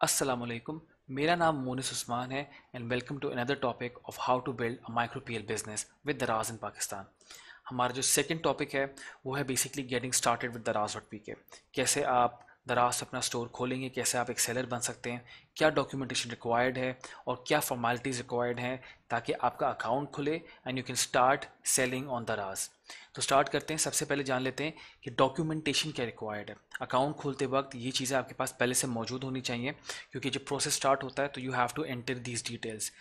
अस्सलाम वालेकुम। मेरा नाम मोनिस उस्मान है and welcome to another topic of how to build a micro PL business with Daraz in Pakistan. हमारा जो सेकंड टॉपिक है वो है बेसिकली गेटिंग स्टार्टेड विद दराज डॉट पी के। कैसे आप दराज से अपना स्टोर खोलेंगे, कैसे आप एक सेलर बन सकते हैं, क्या डॉक्यूमेंटेशन रिक्वायर्ड है और क्या फॉर्मेलिटीज़ रिक्वायर्ड हैं ताकि आपका अकाउंट खुले and you can start selling on दराज। तो स्टार्ट करते हैं। सबसे पहले जान लेते हैं कि डॉक्यूमेंटेशन क्या रिक्वायर्ड है। अकाउंट खोलते वक्त ये चीज़ें आपके पास पहले से मौजूद होनी चाहिए, क्योंकि जब प्रोसेस स्टार्ट होता है तो you have to enter these details.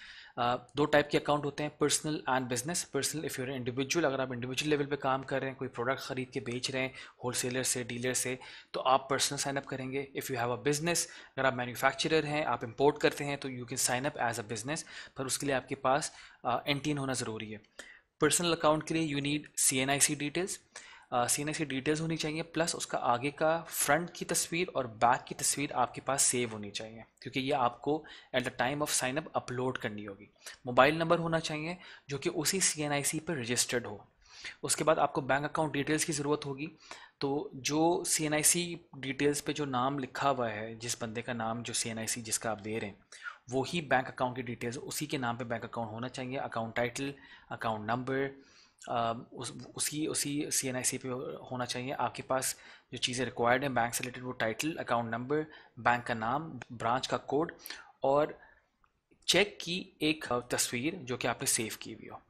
दो टाइप के अकाउंट होते हैं, personal and business. Personal if you're individual, अगर आप इंडिविजुअल लेवल पे काम कर रहे हैं, कोई प्रोडक्ट खरीद के बेच रहे हैं होलसेलर से, डीलर से, तो आप पर्सनल साइनअप करेंगे। If you have a business, अगर आप मैन्युफैक्चरर हैं, आप इंपोर्ट करते हैं, तो you can sign up as a business, पर उसके लिए आपके पास एनटीन होना ज़रूरी है। पर्सनल अकाउंट के लिए you need C N I C details. C N I C details होनी चाहिए, प्लस उसका आगे का फ्रंट की तस्वीर और बैक की तस्वीर आपके पास सेव होनी चाहिए, क्योंकि ये आपको at the time of sine up upload करनी होगी। मोबाइल नंबर होना चाहिए जो कि उसी सी एन आई सी पर रजिस्टर्ड हो। उसके बाद आपको बैंक अकाउंट डिटेल्स की ज़रूरत होगी। तो जो सी एन आई सी डिटेल्स पे जो नाम लिखा हुआ है, जिस बंदे का नाम, जो सी एन आई सी जिसका आप दे रहे हैं, वो ही बैंक अकाउंट की डिटेल्स, उसी के नाम पे बैंक अकाउंट होना चाहिए। अकाउंट टाइटल, अकाउंट नंबर, उसी उसी सी एन आई सी पे होना चाहिए। आपके पास जो चीज़ें रिक्वायर्ड हैं बैंक से रिलेटेड, वो टाइटल, अकाउंट नंबर, बैंक का नाम, ब्रांच का कोड और चेक की एक तस्वीर जो कि आपने सेव की हुई हो।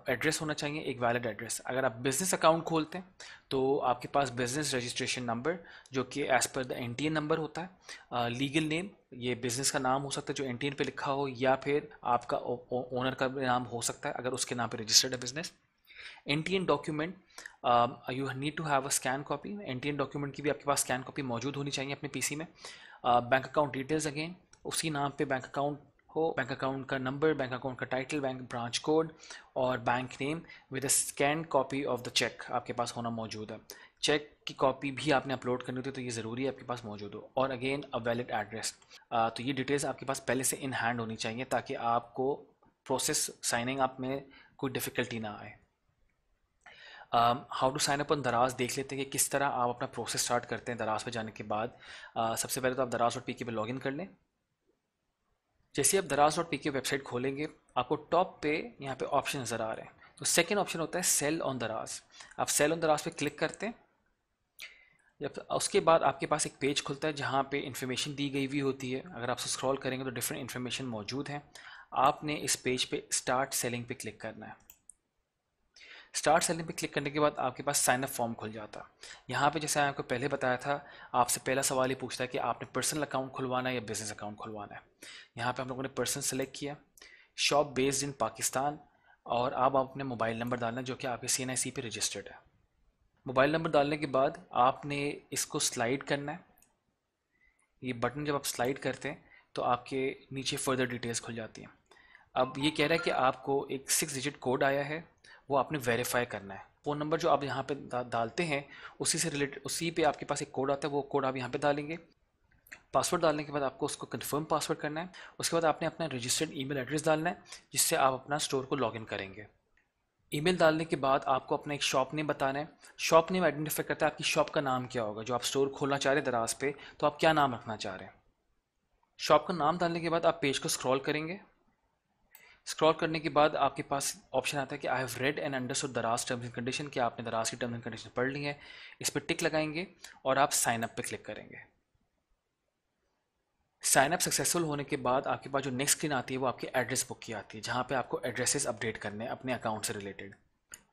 एड्रेस होना चाहिए, एक वैलिड एड्रेस। अगर आप बिजनेस अकाउंट खोलते हैं तो आपके पास बिजनेस रजिस्ट्रेशन नंबर, जो कि as per the NTN number होता है। लीगल नेम, ये बिजनेस का नाम हो सकता है जो एनटीएन पे लिखा हो, या फिर आपका ओनर का भी नाम हो सकता है अगर उसके नाम पे रजिस्टर्ड है business. NTN document, you need to have a scan copy. NTN document की भी आपके पास स्कैन कॉपी मौजूद होनी चाहिए अपने पीसी में। बैंक अकाउंट डिटेल्स, अगेन उसी नाम पे बैंक अकाउंट हो, बैंक अकाउंट का नंबर, बैंक अकाउंट का टाइटल, बैंक ब्रांच कोड और bank name with a scan copy of the cheque आपके पास होना मौजूद है। चेक की कॉपी भी आपने अपलोड करनी होती है, तो ये ज़रूरी है आपके पास मौजूद हो। और अगेन अ वैलिड एड्रेस। तो ये डिटेल्स आपके पास पहले से इन हैंड होनी चाहिए ताकि आपको प्रोसेस साइनिंग अप में कोई डिफ़िकल्टी ना आए। How to sign up on Daraz देख लेते हैं कि किस तरह आप अपना प्रोसेस स्टार्ट करते हैं दराज पे जाने के बाद। सबसे पहले तो आप दराज डॉट पी के पे लॉगिन कर लें। जैसे आप दराज डॉट पी के वेबसाइट खोलेंगे, आपको टॉप पे यहाँ पे ऑप्शन नज़र आ रहे हैं। तो सेकेंड ऑप्शन होता है सेल ऑन दराज। आप सेल ऑन दराज पे क्लिक करते हैं। जब उसके बाद आपके पास एक पेज खुलता है जहाँ पे इन्फॉर्मेशन दी गई हुई होती है। अगर आप स्क्रॉल करेंगे तो डिफरेंट इन्फॉर्मेशन मौजूद है। आपने इस पेज पे स्टार्ट सेलिंग पे क्लिक करना है। स्टार्ट सेलिंग पे क्लिक करने के बाद आपके पास साइन अप फॉर्म खुल जाता है। यहाँ पे जैसे आपको पहले बताया था, आपसे पहला सवाल ये पूछता है कि आपने पर्सनल अकाउंट खुलवाना है या बिजनेस अकाउंट खुलवाना है। यहाँ पे हम लोगों ने पर्सनल सेलेक्ट किया। शॉप बेस्ड इन पाकिस्तान, और अब आप अपने मोबाइल नंबर डालना जो कि आपके CNIC पे रजिस्टर्ड है। मोबाइल नंबर डालने के बाद आपने इसको स्लाइड करना है। ये बटन जब आप स्लाइड करते हैं तो आपके नीचे फर्दर डिटेल्स खुल जाती हैं। अब ये कह रहा है कि आपको एक 6 डिजिट कोड आया है, वो आपने वेरीफाई करना है। फ़ोन नंबर जो आप यहाँ पे डालते हैं, उसी से रिलेटेड, उसी पे आपके पास एक कोड आता है, वो कोड आप यहाँ पे डालेंगे। पासवर्ड डालने के बाद आपको उसको कंफर्म पासवर्ड करना है। उसके बाद आपने अपना रजिस्टर्ड ईमेल एड्रेस डालना है जिससे आप अपना स्टोर को लॉगिन करेंगे। ईमेल डालने के बाद आपको अपना एक शॉप नेम बताना है। शॉप नेम आइडेंटिफाई करता है आपकी शॉप का नाम क्या होगा। जो आप स्टोर खोलना चाह रहे हैं दराज पे, तो आप क्या नाम रखना चाह रहे हैं। शॉप का नाम डालने के बाद आप पेज को स्क्रॉल करेंगे। स्क्रॉल करने के बाद आपके पास ऑप्शन आता है कि I have read and understood दराज टर्म्स एंड कंडीशन, कि आपने दराज की टर्म्स एंड कंडीशन पढ़ ली है। इस पर टिक लगाएंगे और आप साइन अप पे क्लिक करेंगे। साइन अप सक्सेसफुल होने के बाद आपके पास जो नेक्स्ट स्क्रीन आती है वो आपकी एड्रेस बुक की आती है, जहाँ पे आपको एड्रेसेस अपडेट करने हैं अपने अकाउंट से रिलेटेड।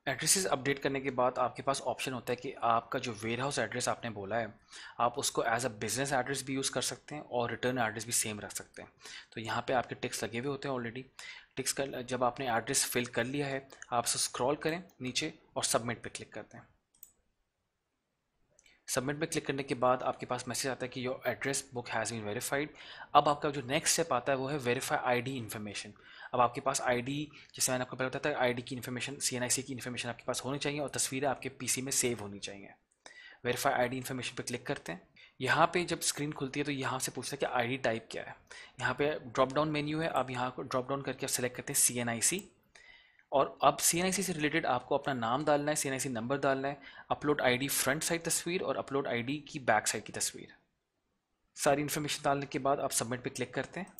एड्रेसेस अपडेट करने के बाद आपके पास ऑप्शन होता है कि आपका जो वेयर हाउस एड्रेस आपने बोला है, आप उसको एज अ बिज़नेस एड्रेस भी यूज़ कर सकते हैं और रिटर्न एड्रेस भी सेम रख सकते हैं। तो यहाँ पे आपके टिक्स लगे हुए होते हैं ऑलरेडी। टिक्स कर जब आपने एड्रेस फिल कर लिया है, आप उसे स्क्रॉल करें नीचे और सबमिट पे क्लिक करते हैं। सबमिट पे क्लिक करने के बाद आपके पास मैसेज आता है कि your address book has been verified. अब आपका जो नेक्स्ट स्टेप आता है वो है वेरीफाई आईडी इन्फॉर्मेशन। अब आपके पास आईडी, जैसे मैंने आपको पहले बताया था, आईडी की इन्फॉर्मेशन, CNIC की इन्फॉर्मेशन आपके पास होनी चाहिए और तस्वीरें आपके पीसी में सेव होनी चाहिए। वेरीफाई आईडी इन्फॉर्मेशन पे क्लिक करते हैं। यहाँ पे जब स्क्रीन खुलती है तो यहाँ से पूछता है कि आईडी टाइप क्या है। यहाँ पे ड्रॉप डाउन मेन्यू है, अब यहाँ को ड्रॉप डाउन करके आप सेलेक्ट करते हैं CNIC। और अब CNIC से रिलेटेड आपको अपना नाम डालना है, CNIC नंबर डालना है, अपलोड आईडी फ्रंट साइड तस्वीर और अपलोड आईडी की बैक साइड की तस्वीर। सारी इन्फॉर्मेशन डालने के बाद आप सबमिट पे क्लिक करते हैं।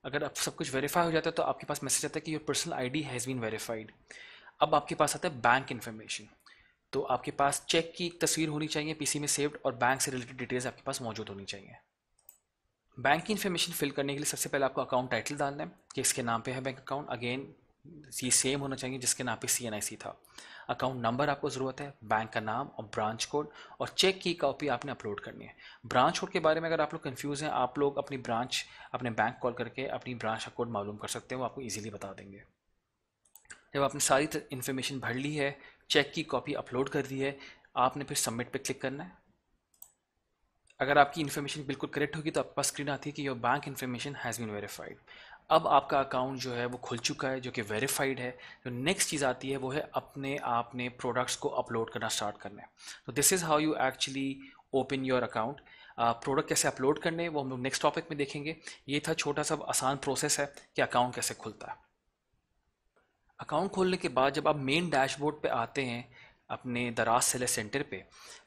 अगर आप सब कुछ वेरीफाई हो जाता है तो आपके पास मैसेज आता है कि your personal ID has been verified. अब आपके पास आता है बैंक इन्फॉर्मेशन। तो आपके पास चेक की एक तस्वीर होनी चाहिए पीसी में सेव्ड, और बैंक से रिलेटेड डिटेल्स आपके पास मौजूद होनी चाहिए। बैंक की इन्फॉर्मेशन फिल करने के लिए सबसे पहले आपको अकाउंट टाइटल डालना है कि इसके नाम पे है बैंक अकाउंट। अगेन ये सेम होना चाहिए जिसके नाम पे CNIC था। अकाउंट नंबर आपको ज़रूरत है, बैंक का नाम और ब्रांच कोड, और चेक की कॉपी आपने अपलोड करनी है। ब्रांच कोड के बारे में अगर आप लोग कंफ्यूज हैं, आप लोग अपनी ब्रांच अपने बैंक कॉल करके अपनी ब्रांच का कोड मालूम कर सकते हैं, वो आपको ईजिली बता देंगे। जब आपने सारी इन्फॉर्मेशन भर ली है, चेक की कॉपी अपलोड कर दी है, आपने फिर सबमिट पे क्लिक करना है। अगर आपकी इन्फॉर्मेशन बिल्कुल करेक्ट होगी तो आपके पास स्क्रीन आती है कि your bank information has been verified. अब आपका अकाउंट जो है वो खुल चुका है, जो कि वेरीफाइड है। जो नेक्स्ट चीज़ आती है वो है अपने आपने प्रोडक्ट्स को अपलोड करना स्टार्ट करना है। तो this is how you actually open your account. Product कैसे अपलोड करने वो हम लोग नेक्स्ट टॉपिक में देखेंगे। ये था छोटा सा आसान प्रोसेस है कि अकाउंट कैसे खुलता है। अकाउंट खोलने के बाद जब आप मेन डैशबोर्ड पे आते हैं अपने दराज सेलर सेंटर पे,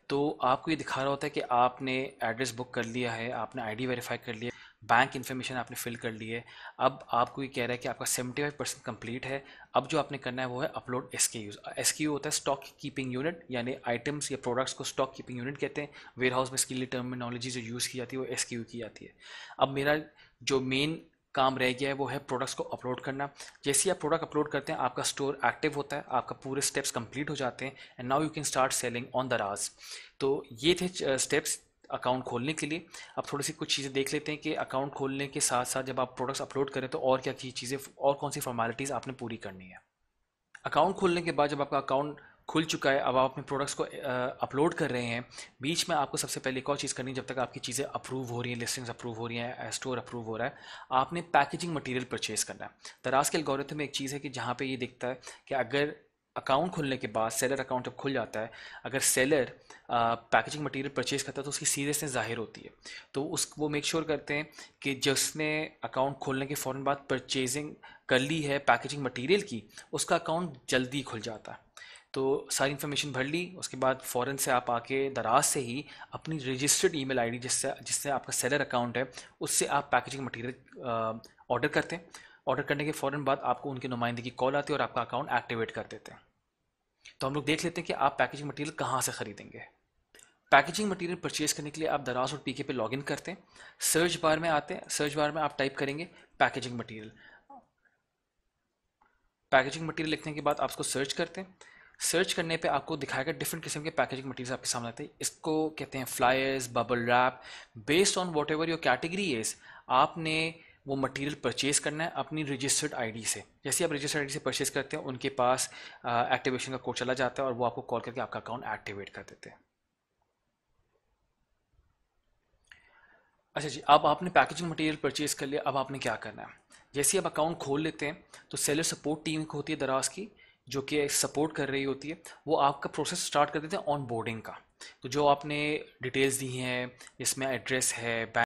तो आपको ये दिखा रहा होता है कि आपने एड्रेस बुक कर लिया है, आपने आईडी वेरीफाई कर लिया, बैंक इन्फॉर्मेशन आपने फिल कर ली है। अब आपको ये कह रहा है कि आपका 75% कंप्लीट है। अब जो आपने करना है वो है अपलोड SKUs। SKU होता है स्टॉक कीपिंग यूनिट, यानी आइटम्स या प्रोडक्ट्स को स्टॉक कीपिंग यूनिट कहते हैं। वेयर हाउस में इसके लिए टर्मिनोलॉजी जो यूज़ की जाती है वो SKU की जाती है। अब मेरा जो मेन काम रह गया है वो है प्रोडक्ट्स को अपलोड करना। जैसे ही आप प्रोडक्ट अपलोड करते हैं आपका स्टोर एक्टिव होता है, आपका पूरे स्टेप्स कंप्लीट हो जाते हैं, and now you can start selling on दराज। तो ये थे स्टेप्स अकाउंट खोलने के लिए। अब थोड़ी सी कुछ चीज़ें देख लेते हैं कि अकाउंट खोलने के साथ साथ जब आप प्रोडक्ट्स अपलोड करें तो और क्या चीज़ें और कौन सी फॉर्मेलिटीज़ आपने पूरी करनी है। अकाउंट खोलने के बाद जब आपका अकाउंट खुल चुका है, अब आप अपने प्रोडक्ट्स को अपलोड कर रहे हैं, बीच में आपको सबसे पहले एक और चीज़ करनी है। जब तक आपकी चीज़ें अप्रूव हो रही हैं, लिस्टिंग्स अप्रूव हो रही हैं, स्टोर अप्रूव हो रहा है, आपने पैकेजिंग मटेरियल परचेज करना है। दराज के एल्गोरिथम में एक चीज़ है कि जहाँ पे ये दिखता है कि अगर अकाउंट खुलने के बाद सेलर अकाउंट जब खुल जाता है, अगर सेलर पैकेजिंग मटेरियल परचेज करता है तो उसकी सीरियसनेस जाहिर होती है। तो उस वो मेक श्योर करते हैं कि जिसने अकाउंट खोलने के फ़ौरन बाद परचेजिंग कर ली है पैकेजिंग मटेरियल की, उसका अकाउंट जल्दी खुल जाता है। तो सारी इन्फॉर्मेशन भर ली, उसके बाद फ़ौरन से आप आके दराज से ही अपनी रजिस्टर्ड ईमेल आईडी जिससे जिससे आपका सेलर अकाउंट है उससे आप पैकेजिंग मटेरियल ऑर्डर करते हैं। ऑर्डर करने के फ़ौरन बाद आपको उनके नुमाइंदे की कॉल आती है और आपका अकाउंट एक्टिवेट कर देते हैं। तो हम लोग देख लेते हैं कि आप पैकेजिंग मटेरियल कहाँ से ख़रीदेंगे। पैकेजिंग मटेरियल परचेज करने के लिए आप दराज और PK पे लॉगिन करते हैं। सर्च बार में आते हैं, सर्च बार में आप टाइप करेंगे पैकेजिंग मटेरियल। पैकेजिंग मटेरियल लिखने के बाद आप उसको सर्च करते हैं। सर्च करने पे आपको दिखाएगा डिफरेंट किस्म के पैकेजिंग मटेरियल आपके सामने आते हैं। इसको कहते हैं flyers, bubble wrap. Based on what ever your category is, आपने वो मटेरियल परचेज करना है अपनी रजिस्टर्ड आईडी से। जैसे आप रजिस्टर्ड आईडी से परचेज करते हैं उनके पास एक्टिवेशन का कोड चला जाता है और वो आपको कॉल करके आपका अकाउंट एक्टिवेट कर देते हैं। अच्छा जी, अब आपने पैकेजिंग मटेरियल परचेज कर लिया, अब आपने क्या करना है। जैसे ही आप अकाउंट खोल लेते हैं तो सेलर सपोर्ट टीम होती है दराज की, जो कि सपोर्ट कर रही होती है, वो आपका प्रोसेस स्टार्ट कर देते हैं ऑन बोर्डिंग का। तो जो आपने डिटेल्स दी हैं, जिसमें एड्रेस है, बैंक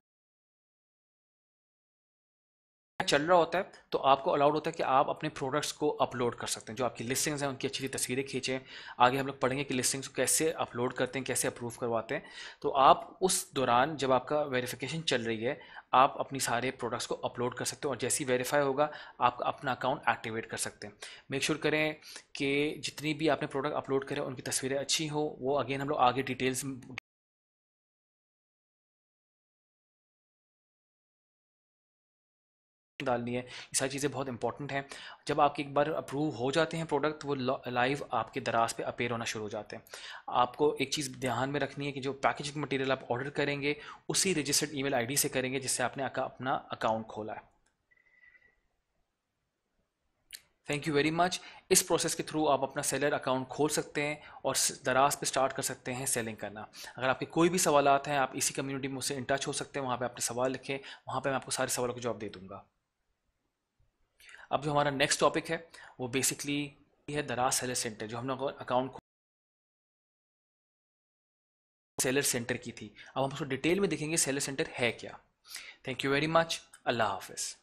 चल रहा होता है, तो आपको अलाउड होता है कि आप अपने प्रोडक्ट्स को अपलोड कर सकते हैं। जो आपकी लिस्टिंग्स हैं उनकी अच्छी तस्वीरें खींचें। आगे हम लोग पढ़ेंगे कि लिस्टिंग्स को कैसे अपलोड करते हैं, कैसे अप्रूव करवाते हैं। तो आप उस दौरान जब आपका वेरिफिकेशन चल रही है, आप अपनी सारे प्रोडक्ट्स को अपलोड कर सकते हो और जैसे ही वेरीफाई होगा आप अपना अकाउंट एक्टिवेट कर सकते हैं। मेक श्योर करें कि जितनी भी आपने प्रोडक्ट अपलोड करें उनकी तस्वीरें अच्छी हो। वो अगेन हम लोग आगे डिटेल्स डालनी है। ये सारी चीज़ें बहुत इंपॉर्टेंट हैं। जब आपके एक बार अप्रूव हो जाते हैं प्रोडक्ट, वो लाइव आपके दराज पे अपेयर होना शुरू हो जाते हैं। आपको एक चीज़ ध्यान में रखनी है कि जो पैकेजिंग मटेरियल आप ऑर्डर करेंगे उसी रजिस्टर्ड ईमेल आईडी से करेंगे जिससे आपने अपना अकाउंट खोला है। Thank you very much. इस प्रोसेस के थ्रू आप अपना सेलर अकाउंट खोल सकते हैं और दराज पे स्टार्ट कर सकते हैं सेलिंग करना। अगर आपके कोई भी सवालात हैं, आप इसी कम्युनिटी में मुझसे इन टच हो सकते हैं। वहाँ पे अपने सवाल लिखें, वहाँ पे मैं आपको सारे सवालों के जवाब दे दूँगा। अब जो हमारा नेक्स्ट टॉपिक है वो बेसिकली है दराज सेलर सेंटर। जो हम लोग अकाउंट सेलर सेंटर की थी, अब हम उसको डिटेल में देखेंगे सेलर सेंटर है क्या। Thank you very much. Allah हाफिज़।